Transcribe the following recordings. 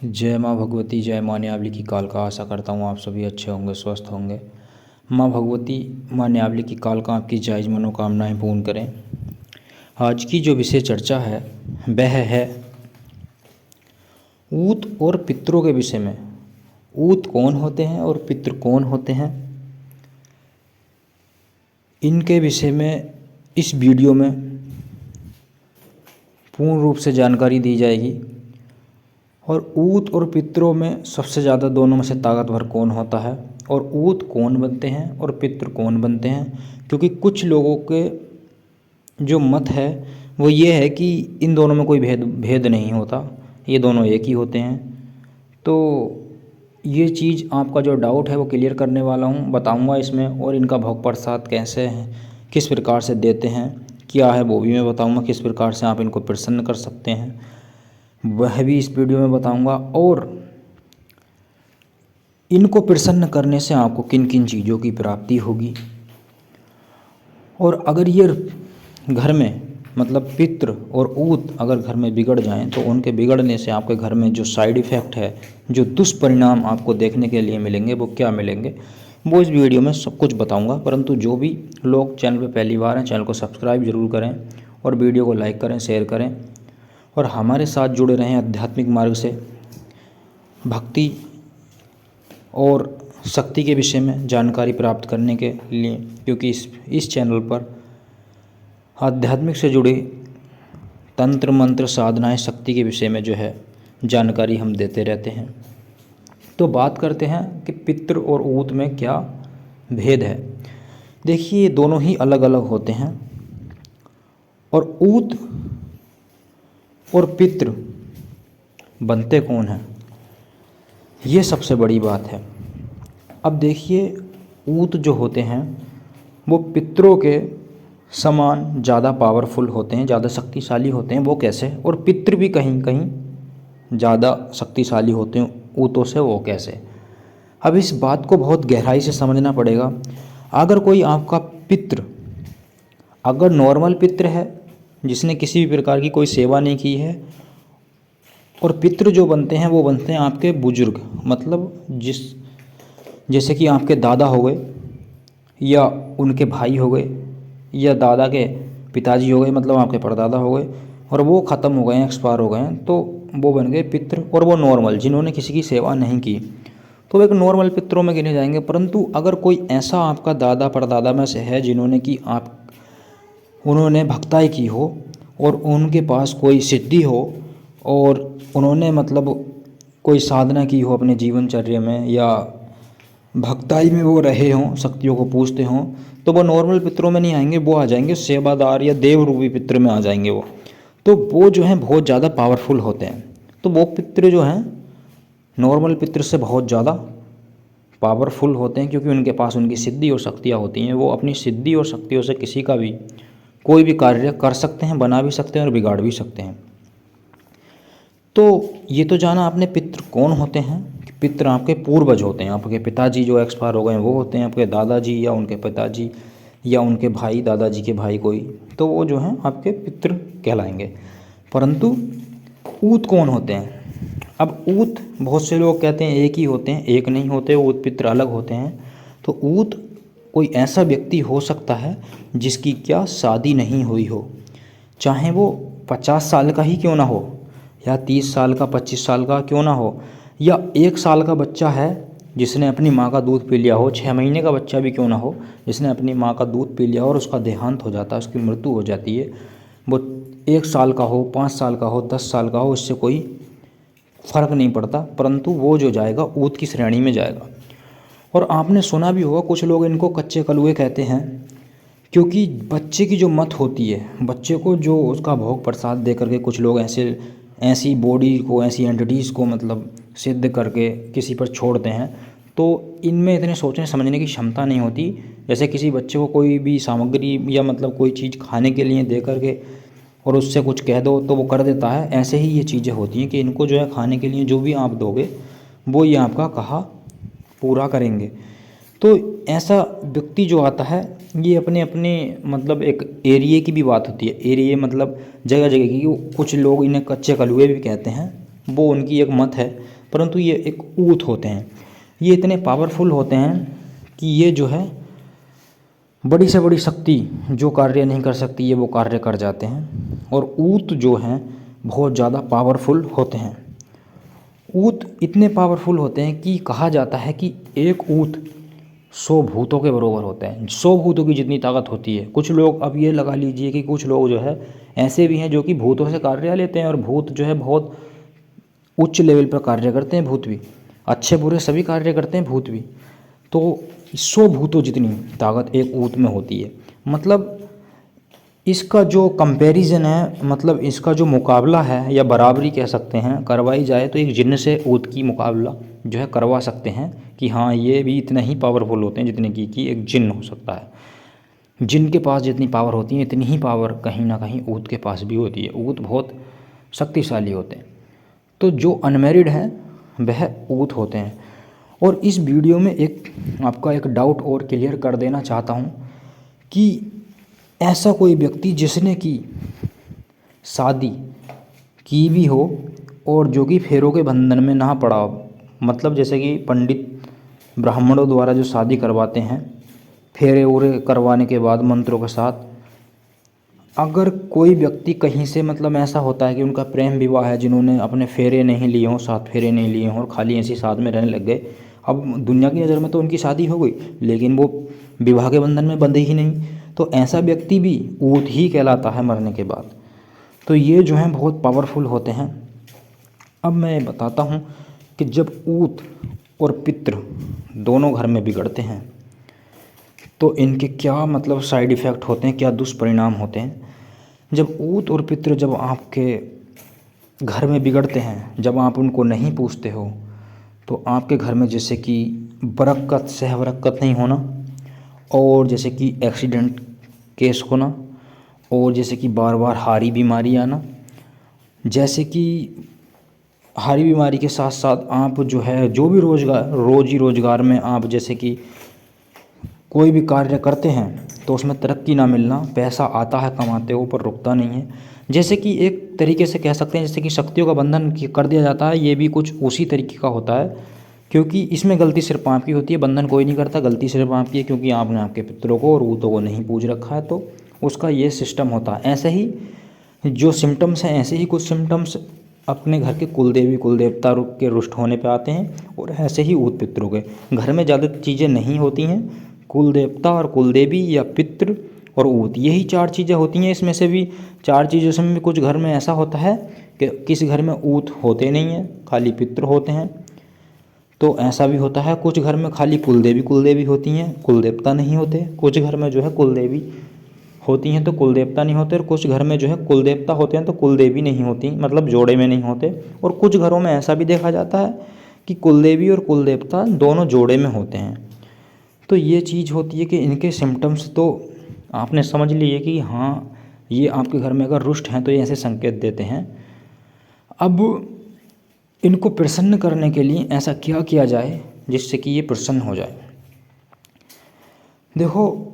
जय माँ भगवती, जय माँ न्यावली की कालका। आशा करता हूँ आप सभी अच्छे होंगे, स्वस्थ होंगे। माँ भगवती, माँ न्यावली की कालका आपकी जायज़ मनोकामनाएं पूर्ण करें। आज की जो विषय चर्चा है वह है ऊत और पितरों के विषय में। ऊत कौन होते हैं और पितृ कौन होते हैं, इनके विषय में इस वीडियो में पूर्ण रूप से जानकारी दी जाएगी। और ऊत और पितरों में सबसे ज़्यादा दोनों में से ताकतवर कौन होता है और ऊत कौन बनते हैं और पितृ कौन बनते हैं, क्योंकि कुछ लोगों के जो मत है वो ये है कि इन दोनों में कोई भेद नहीं होता, ये दोनों एक ही होते हैं। तो ये चीज़ आपका जो डाउट है वो क्लियर करने वाला हूँ, बताऊँगा इसमें। और इनका भोग प्रसाद कैसे हैं, किस प्रकार से देते हैं, क्या है वो भी मैं बताऊँगा। किस प्रकार से आप इनको प्रसन्न कर सकते हैं वह भी इस वीडियो में बताऊंगा। और इनको प्रसन्न करने से आपको किन किन चीज़ों की प्राप्ति होगी। और अगर ये घर में मतलब पितृ और ऊत अगर घर में बिगड़ जाएं तो उनके बिगड़ने से आपके घर में जो साइड इफ़ेक्ट है, जो दुष्परिणाम आपको देखने के लिए मिलेंगे वो क्या मिलेंगे, वो इस वीडियो में सब कुछ बताऊंगा। परंतु जो भी लोग चैनल पर पहली बार हैं, चैनल को सब्सक्राइब जरूर करें और वीडियो को लाइक करें, शेयर करें और हमारे साथ जुड़े रहें आध्यात्मिक मार्ग से भक्ति और शक्ति के विषय में जानकारी प्राप्त करने के लिए, क्योंकि इस चैनल पर आध्यात्मिक से जुड़े तंत्र मंत्र साधनाएं शक्ति के विषय में जो है जानकारी हम देते रहते हैं। तो बात करते हैं कि पितृ और ऊत में क्या भेद है। देखिए, दोनों ही अलग अलग होते हैं और ऊत और पितृ बनते कौन हैं, ये सबसे बड़ी बात है। अब देखिए, ऊत जो होते हैं वो पितरों के समान ज़्यादा पावरफुल होते हैं, ज़्यादा शक्तिशाली होते हैं। वो कैसे? और पितृ भी कहीं कहीं ज़्यादा शक्तिशाली होते हैं ऊतों से, वो कैसे? अब इस बात को बहुत गहराई से समझना पड़ेगा। अगर कोई आपका पितृ अगर नॉर्मल पितृ है जिसने किसी भी प्रकार की कोई सेवा नहीं की है, और पितृ जो बनते हैं वो बनते हैं आपके बुजुर्ग, मतलब जैसे कि आपके दादा हो गए या उनके भाई हो गए या दादा के पिताजी हो गए, मतलब आपके परदादा हो गए, और वो ख़त्म हो गए हैं, एक्सपायर हो गए हैं, तो वो बन गए पितृ। और वो नॉर्मल, जिन्होंने किसी की सेवा नहीं की, तो एक नॉर्मल पितरों में गिने जाएंगे। परंतु अगर कोई ऐसा आपका दादा परदादा में से है जिन्होंने कि उन्होंने भक्ताई की हो और उनके पास कोई सिद्धि हो और उन्होंने मतलब कोई साधना की हो अपने जीवनचर्या में, या भक्ताई में वो रहे हों, शक्तियों को पूजते हों, तो वो नॉर्मल पितरों में नहीं आएंगे, वो आ जाएंगे सेवादार या देव रूपी पितृ में आ जाएंगे वो। तो वो जो हैं बहुत ज़्यादा पावरफुल होते हैं। तो वो पितृ जो हैं नॉर्मल पितृ से बहुत ज़्यादा पावरफुल होते हैं, क्योंकि उनके पास उनकी सिद्धि और शक्तियाँ होती हैं। वो अपनी सिद्धि और शक्तियों से किसी का भी कोई भी कार्य कर सकते हैं, बना भी सकते हैं और बिगाड़ भी सकते हैं। तो ये तो जाना आपने पितृ कौन होते हैं। पितृ आपके पूर्वज होते हैं, आपके पिताजी जो एक्सपायर हो गए हैं वो होते हैं, आपके दादाजी या उनके पिताजी या उनके भाई, दादाजी के भाई कोई, तो वो जो हैं आपके पितृ कहलाएंगे। परंतु ऊत कौन होते हैं? अब ऊत बहुत से लोग कहते हैं एक ही होते हैं, एक नहीं होते, ऊत पितृ अलग होते हैं। तो ऊत कोई ऐसा व्यक्ति हो सकता है जिसकी क्या शादी नहीं हुई हो, चाहे वो 50 साल का ही क्यों ना हो, या 30 साल का, 25 साल का क्यों ना हो, या 1 साल का बच्चा है जिसने अपनी माँ का दूध पी लिया हो, 6 महीने का बच्चा भी क्यों ना हो जिसने अपनी माँ का दूध पी लिया हो और उसका देहांत हो जाता है, उसकी मृत्यु हो जाती है। वो 1 साल का हो, 5 साल का हो, 10 साल का हो, इससे कोई फ़र्क नहीं पड़ता, परंतु वो जो जाएगा ऊत की श्रेणी में जाएगा। और आपने सुना भी होगा, कुछ लोग इनको कच्चे कलुए कहते हैं, क्योंकि बच्चे की जो मत होती है, बच्चे को जो उसका भोग प्रसाद दे करके कुछ लोग ऐसी बॉडी को, ऐसी एंटिटीज़ को मतलब सिद्ध करके किसी पर छोड़ते हैं। तो इनमें इतने सोचने समझने की क्षमता नहीं होती। जैसे किसी बच्चे को कोई भी सामग्री या मतलब कोई चीज़ खाने के लिए दे करके और उससे कुछ कह दो तो वो कर देता है, ऐसे ही ये चीज़ें होती हैं कि इनको जो है खाने के लिए जो भी आप दोगे वो ये आपका कहा पूरा करेंगे। तो ऐसा व्यक्ति जो आता है, ये अपने अपने मतलब एक एरिया की भी बात होती है। एरिया मतलब जगह जगह की। कुछ लोग इन्हें कच्चे कलुए भी कहते हैं, वो उनकी एक मत है, परंतु ये एक ऊत होते हैं। ये इतने पावरफुल होते हैं कि ये जो है बड़ी से बड़ी शक्ति जो कार्य नहीं कर सकती ये वो कार्य कर जाते हैं। और ऊत जो हैं बहुत ज़्यादा पावरफुल होते हैं। ऊत इतने पावरफुल होते हैं कि कहा जाता है कि एक ऊत 100 भूतों के बराबर होते हैं। 100 भूतों की जितनी ताकत होती है। कुछ लोग, अब ये लगा लीजिए कि कुछ लोग जो है ऐसे भी हैं जो कि भूतों से कार्य लेते हैं, और भूत जो है बहुत उच्च लेवल पर कार्य करते हैं। भूत भी अच्छे बुरे सभी कार्य करते हैं, भूत भी। तो 100 भूतों जितनी ताकत एक ऊत में होती है। मतलब इसका जो कंपैरिजन है, मतलब इसका जो मुकाबला है या बराबरी कह सकते हैं करवाई जाए, तो एक जिन्न से ऊत की मुकाबला जो है करवा सकते हैं कि हाँ ये भी इतने ही पावरफुल होते हैं जितने कि एक जिन्न हो सकता है। जिन के पास जितनी पावर होती है इतनी ही पावर कहीं ना कहीं ऊत के पास भी होती है। ऊत बहुत शक्तिशाली होते हैं। तो जो अनमैरिड हैं वह ऊत होते हैं। और इस वीडियो में एक आपका एक डाउट और क्लियर कर देना चाहता हूँ कि ऐसा कोई व्यक्ति जिसने की शादी की भी हो और जो कि फेरों के बंधन में ना पड़ा हो, मतलब जैसे कि पंडित ब्राह्मणों द्वारा जो शादी करवाते हैं फेरे उरे करवाने के बाद मंत्रों के साथ, अगर कोई व्यक्ति कहीं से मतलब ऐसा होता है कि उनका प्रेम विवाह है, जिन्होंने अपने फेरे नहीं लिए हों, 7 फेरे नहीं लिए हों और खाली ऐसे साथ में रहने लग गए, अब दुनिया की नज़र में तो उनकी शादी हो गई लेकिन वो विवाह के बंधन में बंधे ही नहीं, तो ऐसा व्यक्ति भी ऊत ही कहलाता है मरने के बाद। तो ये जो हैं बहुत पावरफुल होते हैं। अब मैं बताता हूँ कि जब ऊत और पितृ दोनों घर में बिगड़ते हैं तो इनके क्या मतलब साइड इफ़ेक्ट होते हैं, क्या दुष्परिणाम होते हैं। जब ऊत और पितृ जब आपके घर में बिगड़ते हैं, जब आप उनको नहीं पूछते हो, तो आपके घर में जैसे कि बरकत सह बरकत नहीं होना, और जैसे कि एक्सीडेंट केस होना, और जैसे कि बार बार हारी बीमारी आना, जैसे कि हारी बीमारी के साथ साथ आप जो है जो भी रोज़ी रोज़गार में आप जैसे कि कोई भी कार्य करते हैं तो उसमें तरक्की ना मिलना, पैसा आता है कमाते हो पर रुकता नहीं है। जैसे कि एक तरीके से कह सकते हैं जैसे कि शक्तियों का बंधन कर दिया जाता है, ये भी कुछ उसी तरीके का होता है, क्योंकि इसमें गलती सिर्फ आपकी होती है, बंधन कोई नहीं करता, गलती सिर्फ आपकी है क्योंकि आपने आपके पितरों को और ऊतों को नहीं पूज रखा है, तो उसका ये सिस्टम होता है। ऐसे ही जो सिम्टम्स हैं, ऐसे ही कुछ सिम्टम्स अपने घर के कुलदेवी कुलदेवता के रुष्ट होने पे आते हैं, और ऐसे ही ऊत पितरों के घर में ज़्यादा चीज़ें नहीं होती हैं, कुल देवता और कुल देवी या पितृ और ऊत, यही 4 चीज़ें होती हैं। इसमें से भी 4 चीज़ों से भी कुछ घर में ऐसा होता है कि किसी घर में ऊत होते नहीं हैं, खाली पितृ होते हैं, तो ऐसा भी होता है। कुछ घर में खाली कुल देवी होती हैं, कुल देवता नहीं होते। कुछ घर में जो है कुल देवी होती हैं तो कुल देवता नहीं होते, और कुछ घर में जो है कुल देवता होते हैं तो कुल देवी नहीं होती, मतलब जोड़े में नहीं होते। और कुछ घरों में ऐसा भी देखा जाता है कि कुल देवी और कुल देवता दोनों जोड़े में होते हैं। तो ये चीज़ होती है कि इनके सिम्टम्स तो आपने समझ लिए कि हाँ ये आपके घर में अगर रुष्ट हैं तो ये ऐसे संकेत देते हैं। अब इनको प्रसन्न करने के लिए ऐसा क्या किया जाए जिससे कि ये प्रसन्न हो जाए। देखो,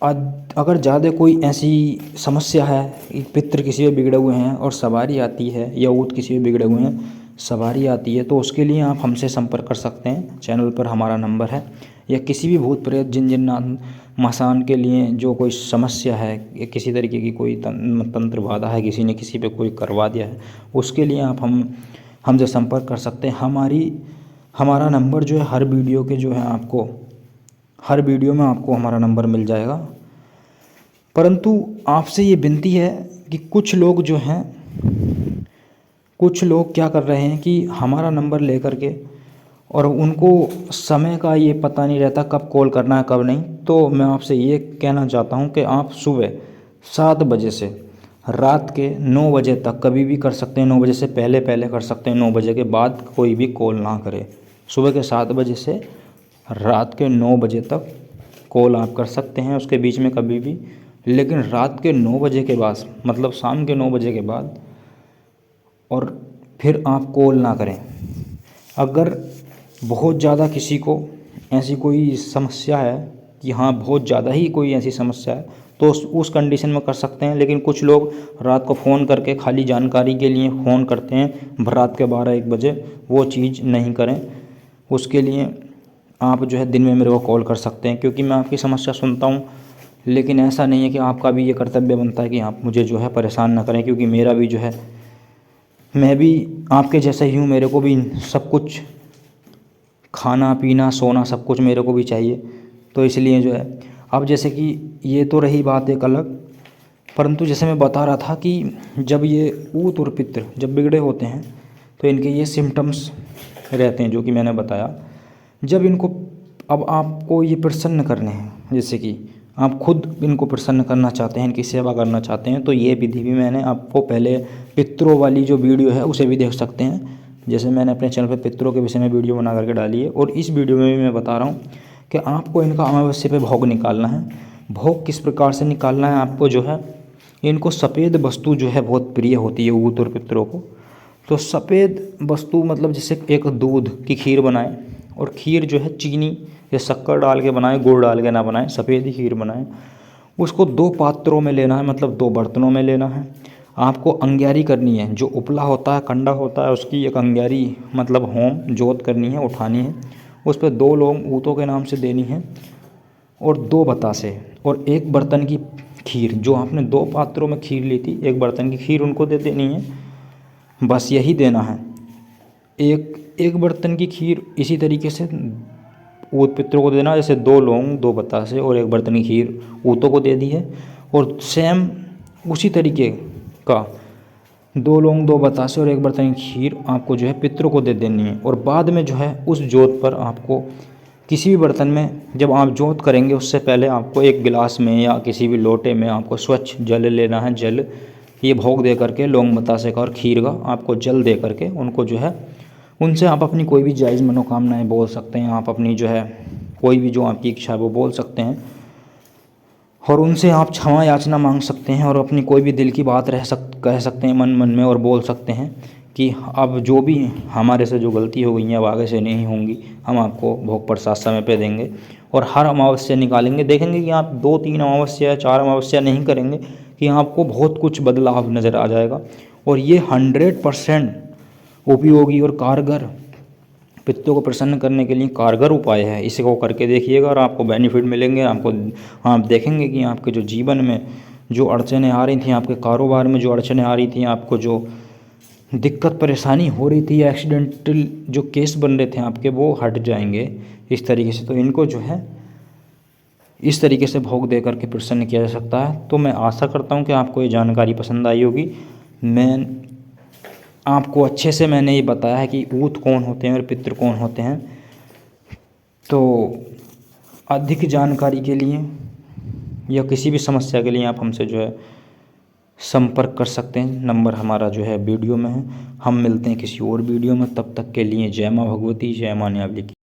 अगर ज़्यादा कोई ऐसी समस्या है कि पितृ किसी में बिगड़े हुए हैं और सवारी आती है, या ऊत किसी में बिगड़े हुए हैं सवारी आती है, तो उसके लिए आप हमसे संपर्क कर सकते हैं। चैनल पर हमारा नंबर है, या किसी भी भूत प्रेत जिन जिन्नात मसान के लिए जो कोई समस्या है, या किसी तरीके की कोई तंत्र बाधा है, किसी ने किसी पे कोई करवा दिया है, उसके लिए आप हमसे संपर्क कर सकते हैं। हमारा नंबर जो है हर वीडियो के जो है आपको हर वीडियो में आपको हमारा नंबर मिल जाएगा। परंतु आपसे ये विनती है कि कुछ लोग क्या कर रहे हैं कि हमारा नंबर लेकर के, और उनको समय का ये पता नहीं रहता कब कॉल करना है कब नहीं। तो मैं आपसे ये कहना चाहता हूँ कि आप सुबह 7 बजे से रात के 9 बजे तक कभी भी कर सकते हैं। 9 बजे से पहले कर सकते हैं, 9 बजे के बाद कोई भी कॉल ना करें। सुबह के 7 बजे से रात के 9 बजे तक कॉल आप कर सकते हैं, उसके बीच में कभी भी, लेकिन रात के 9 बजे के बाद, मतलब शाम के 9 बजे के बाद, और फिर आप कॉल ना करें। अगर बहुत ज़्यादा किसी को ऐसी कोई समस्या है कि हाँ बहुत ज़्यादा ही कोई ऐसी समस्या है, तो उस कंडीशन में कर सकते हैं। लेकिन कुछ लोग रात को फ़ोन करके खाली जानकारी के लिए फ़ोन करते हैं रात के 12-1 बजे, वो चीज़ नहीं करें। उसके लिए आप जो है दिन में मेरे को कॉल कर सकते हैं, क्योंकि मैं आपकी समस्या सुनता हूँ। लेकिन ऐसा नहीं है कि आपका भी ये कर्तव्य बनता है कि आप मुझे जो है परेशान ना करें, क्योंकि मेरा भी जो है, मैं भी आपके जैसा ही हूँ, मेरे को भी सब कुछ खाना पीना सोना सब कुछ मेरे को भी चाहिए। तो इसलिए जो है, अब जैसे कि ये तो रही बात एक अलग, परंतु जैसे मैं बता रहा था कि जब ये ऊत और पित्र जब बिगड़े होते हैं तो इनके ये सिम्टम्स रहते हैं जो कि मैंने बताया। जब इनको, अब आपको ये प्रसन्न करने हैं, जैसे कि आप खुद इनको प्रसन्न करना चाहते हैं, इनकी सेवा करना चाहते हैं, तो ये विधि भी मैंने आपको पहले पितरों वाली जो वीडियो है उसे भी देख सकते हैं। जैसे मैंने अपने चैनल पर पितरों के विषय में वीडियो बना करके डाली है, और इस वीडियो में भी मैं बता रहा हूँ कि आपको इनका अमावस्या पे भोग निकालना है। भोग किस प्रकार से निकालना है, आपको जो है, इनको सफ़ेद वस्तु जो है बहुत प्रिय होती है ऊत और पितरों को। तो सफ़ेद वस्तु मतलब जैसे एक दूध की खीर बनाएं, और खीर जो है चीनी या शक्कर डाल के बनाएं, गुड़ डाल के ना बनाएं, सफ़ेद ही खीर बनाएं। उसको 2 पात्रों में लेना है, मतलब 2 बर्तनों में लेना है। आपको अंग्यारी करनी है, जो उपला होता है, कंडा होता है, उसकी एक अंग्यारी मतलब होम जोत करनी है, उठानी है। उस पर 2 लौंग ऊतों के नाम से देनी है, और 2 बतासे, और 1 बर्तन की खीर। जो आपने 2 पात्रों में खीर ली थी, 1 बर्तन की खीर उनको दे देनी है। बस यही देना है। एक बर्तन की खीर इसी तरीके से ऊत पितरों को देना, जैसे 2 लौंग 2 बतासे और 1 बर्तन की खीर ऊतों को दे दी है। और सेम उसी तरीके का 2 लौंग 2 बतासे और 1 बर्तन की खीर आपको जो है पितरों को दे देनी है। और बाद में जो है उस जोत पर आपको किसी भी बर्तन में, जब आप जोत करेंगे उससे पहले आपको एक गिलास में या किसी भी लोटे में आपको स्वच्छ जल लेना है। जल ये भोग दे करके, लौंग बतासे का और खीर का आपको जल दे करके उनको जो है, उनसे आप अपनी कोई भी जायज़ मनोकामनाएं बोल सकते हैं। आप अपनी जो है कोई भी जो आपकी इच्छा है वो बोल सकते हैं, और उनसे आप क्षमा याचना मांग सकते हैं, और अपनी कोई भी दिल की बात कह सकते हैं मन मन में, और बोल सकते हैं कि अब जो भी हमारे से जो गलती हो गई है अब आगे से नहीं होंगी। हम आपको भोग प्रसाद समय पे देंगे, और हर अमावस्या निकालेंगे। देखेंगे कि आप 2-3 अमावस्या 4 अमावस्या नहीं करेंगे कि आपको बहुत कुछ बदलाव नज़र आ जाएगा। और ये 100% उपयोगी और कारगर, पितरों को प्रसन्न करने के लिए कारगर उपाय है। इसको करके देखिएगा और आपको बेनिफिट मिलेंगे। आप देखेंगे कि आपके जो जीवन में जो अड़चनें आ रही थी, आपके कारोबार में जो अड़चनें आ रही थी, आपको जो दिक्कत परेशानी हो रही थी, या एक्सीडेंटल जो केस बन रहे थे आपके, वो हट जाएंगे इस तरीके से। तो इनको जो है इस तरीके से भोग दे करके प्रसन्न किया जा सकता है। तो मैं आशा करता हूँ कि आपको ये जानकारी पसंद आई होगी। मैं आपको अच्छे से मैंने ये बताया है कि ऊत कौन होते हैं और पितृ कौन होते हैं। तो अधिक जानकारी के लिए या किसी भी समस्या के लिए आप हमसे जो है संपर्क कर सकते हैं। नंबर हमारा जो है वीडियो में है। हम मिलते हैं किसी और वीडियो में, तब तक के लिए जय माँ भगवती, जय माँ न्यावली की।